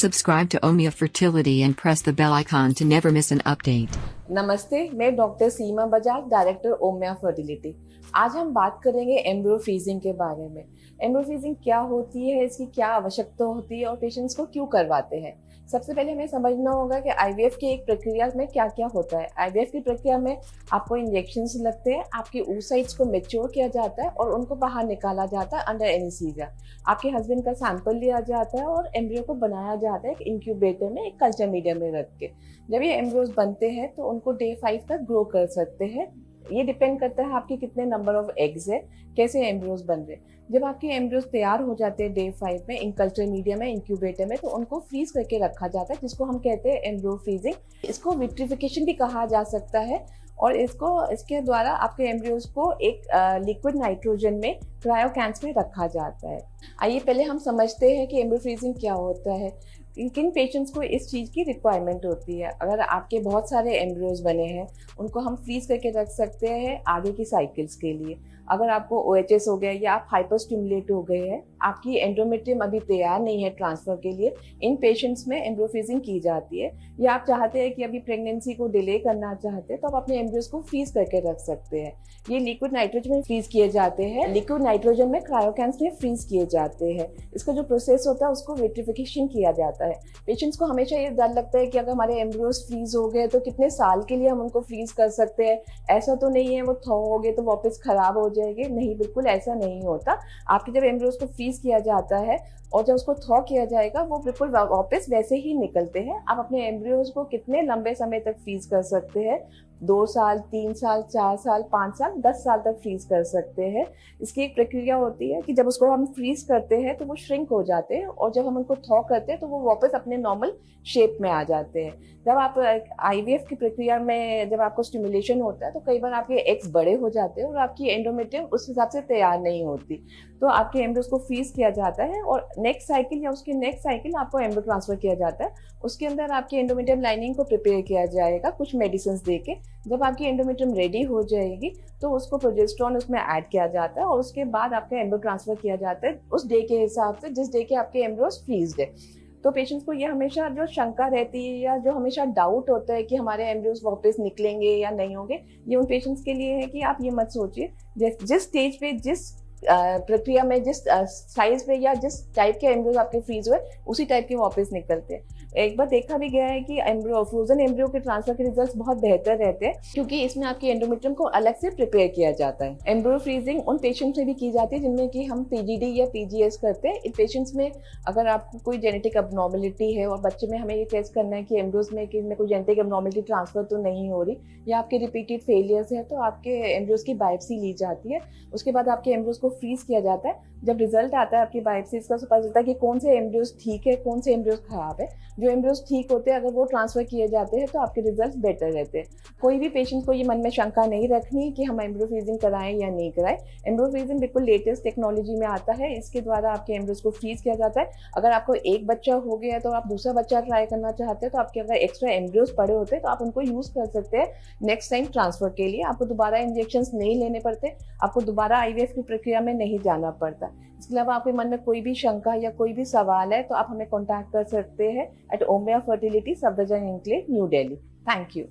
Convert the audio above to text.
Subscribe to Omia Fertility and press the bell icon to never miss an update. नमस्ते, मैं doctor सीमा Bajaj, director ओमिया fertility. आज हम बात करेंगे एम्ब्रियो फ्रीजिंग के बारे में। एम्ब्रियो फ्रीजिंग क्या होती है, इसकी क्या आवश्यकता होती है और पेशेंट्स को क्यों करवाते हैं। सबसे पहले हमें समझना होगा कि आईवीएफ की एक प्रक्रिया में क्या क्या होता है। आईवीएफ की प्रक्रिया में आपको इंजेक्शंस लगते हैं, आपके oocytes को मैच्योर किया जाता है और उनको बाहर निकाला जाता है अंडर एनेस्थीसिया। आपके हस्बैंड का सैंपल लिया जाता है और एम्ब्रियो को बनाया जाता है एक इंक्यूबेटर में, एक कल्चर मीडियम में रख के। जब ये एम्ब्रियोज बनते हैं तो उनको डे 5 तक ग्रो कर सकते हैं। ये डिपेंड करता है आपके कितने नंबर ऑफ एग्स है, कैसे एम्ब्रियोज बन रहे हैं। जब आपके एम्ब्रियोज तैयार हो जाते हैं डे 5 में इन कल्चर मीडिया में, इंक्यूबेटर में, तो उनको फ्रीज करके रखा जाता है, जिसको हम कहते हैं एम्ब्रियो फ्रीजिंग। इसको विट्रिफिकेशन भी कहा जा सकता है और इसके द्वारा आपके एम्ब्रियोज को एक लिक्विड नाइट्रोजन में क्रायोकैंस में रखा जाता है। आइए पहले हम समझते हैं कि एम्ब्रियो फ्रीजिंग क्या होता है, किन पेशेंट्स को इस चीज़ की रिक्वायरमेंट होती है। अगर आपके बहुत सारे एम्ब्रियोज बने हैं, उनको हम फ्रीज करके रख सकते हैं आगे की साइकिल्स के लिए। अगर आपको OHS हो गया या आप हाइपर स्टिमुलेट हो गए हैं, आपकी एंडोमेट्रियम अभी तैयार नहीं है ट्रांसफर के लिए, इन पेशेंट्स में एम्ब्रियो फ्रीजिंग की जाती है। या आप चाहते हैं कि अभी प्रेगनेंसी को डिले करना चाहते हैं, तो आप अपने एम्ब्रियोज को फ्रीज करके रख सकते हैं। ये लिक्विड नाइट्रोजन में फ्रीज किए जाते हैं, लिक्विड नाइट्रोजन में क्रायोकैंस में फ्रीज किए जाते हैं। इसका जो प्रोसेस होता है उसको विट्रिफिकेशन किया जाता है। पेशेंट्स को हमेशा ये डर लगता है कि अगर हमारे एम्ब्रियोज फ्रीज हो गए तो कितने साल के लिए हम उनको फ्रीज कर सकते हैं। ऐसा तो नहीं है वो थॉ हो गए तो वापस खराब हो जाएंगे, नहीं, बिल्कुल ऐसा नहीं होता। आपके जब एम्ब्रियोज को फ्रीज किया जाता है और जब उसको थॉ किया जाएगा, वो बिल्कुल वापस वैसे ही निकलते हैं। आप अपने एम्ब्रियोज को कितने लंबे समय तक फ्रीज कर सकते हैं, 2 साल, 3 साल, 4 साल, 5 साल, 10 साल तक फ्रीज कर सकते हैं। इसकी एक प्रक्रिया होती है कि जब उसको हम फ्रीज करते हैं तो वो श्रिंक हो जाते हैं और जब हम उनको थॉ करते हैं तो वो वापस अपने नॉर्मल शेप में आ जाते हैं। जब आप आईवीएफ की प्रक्रिया में जब आपको स्टिमुलेशन होता है तो कई बार आपके एग्स बड़े हो जाते हैं और आपकी एंडोमेट्रियम उस हिसाब से तैयार नहीं होती, तो आपके एम्ब्रियोज को फ्रीज किया जाता है और नेक्स्ट साइकिल या उसके नेक्स्ट साइकिल आपको एम्ब्रियो ट्रांसफर किया जाता है। उसके अंदर आपकी एंडोमेट्रियम लाइनिंग को प्रिपेयर किया जाएगा कुछ मेडिसिन देके। जब आपकी एंडोमेट्रियम रेडी हो जाएगी तो उसको प्रोजेस्टेरोन उसमें ऐड किया जाता है और उसके बाद आपका एम्ब्रियो ट्रांसफर किया जाता है उस डे के हिसाब से जिस डे के आपके एम्ब्रियोज फ्रीज्ड है। तो पेशेंट्स को ये हमेशा जो शंका रहती है या जो हमेशा डाउट होता है कि हमारे एम्ब्रियोज वापस निकलेंगे या नहीं होंगे, ये उन पेशेंट्स के लिए है कि आप ये मत सोचिए। जिस स्टेज पे, जिस प्रक्रिया में, जिस साइज पे या जिस टाइप के एम्ब्रियोज आपके फ्रीज हुए, उसी टाइप के वापस निकलते हैं। एक बार देखा भी गया है कि एम्ब्रियो फ्रोजन एम्ब्रियो के ट्रांसफर के रिजल्ट्स बहुत बेहतर रहते हैं क्योंकि इसमें आपकी एंडोमेट्रियम को अलग से प्रिपेयर किया जाता है। एम्ब्रियो फ्रीजिंग उन पेशेंट्स में भी की जाती है जिनमें कि हम PGD या PGS करते हैं। इन पेशेंट्स में अगर आपको कोई जेनेटिक अबनॉर्मलिटी है और बच्चे में हमें ये टेस्ट करना है कि एम्ब्रियोज में कि इनमें कोई जेनेटिक अबनॉर्मलिटी ट्रांसफर तो नहीं हो रही या आपके रिपीटेड फेलियर्स है, तो आपके एम्ब्रियोज की बायोप्सी ली जाती है। उसके बाद आपके एम्ब्रियोज को फ्रीज किया जाता है। जब रिजल्ट आता है आपकी बायोप्सीज का, पता चलता है कि कौन से एम्ब्रियोज ठीक है, कौन से एम्ब्रियोज खराब है। जो एम्ब्रियोज ठीक होते हैं अगर वो ट्रांसफर किए जाते हैं तो आपके रिजल्ट बेटर रहते हैं। कोई भी पेशेंट को ये मन में शंका नहीं रखनी कि हम एम्ब्रियो फ्रीजिंग कराएं या नहीं कराएं। एम्ब्रियो फ्रीजिंग बिल्कुल लेटेस्ट टेक्नोलॉजी में आता है, इसके द्वारा आपके एम्ब्रियोज को फ्रीज किया जाता है। अगर आपको एक बच्चा हो गया है तो आप दूसरा बच्चा ट्राई करना चाहते हैं तो आपके अगर एक्स्ट्रा एम्ब्रियोज पड़े होते हैं तो आप उनको यूज कर सकते हैं नेक्स्ट टाइम ट्रांसफर के लिए। आपको दोबारा इंजेक्शन नहीं लेने पड़ते, आपको दोबारा आईवीएफ की प्रक्रिया में नहीं जाना पड़ता। इसके अलावा आपके मन में कोई भी शंका या कोई भी सवाल है तो आप हमें कॉन्टैक्ट कर सकते हैं at Omia fertility, Safdarjung enclave, new Delhi. Thank you.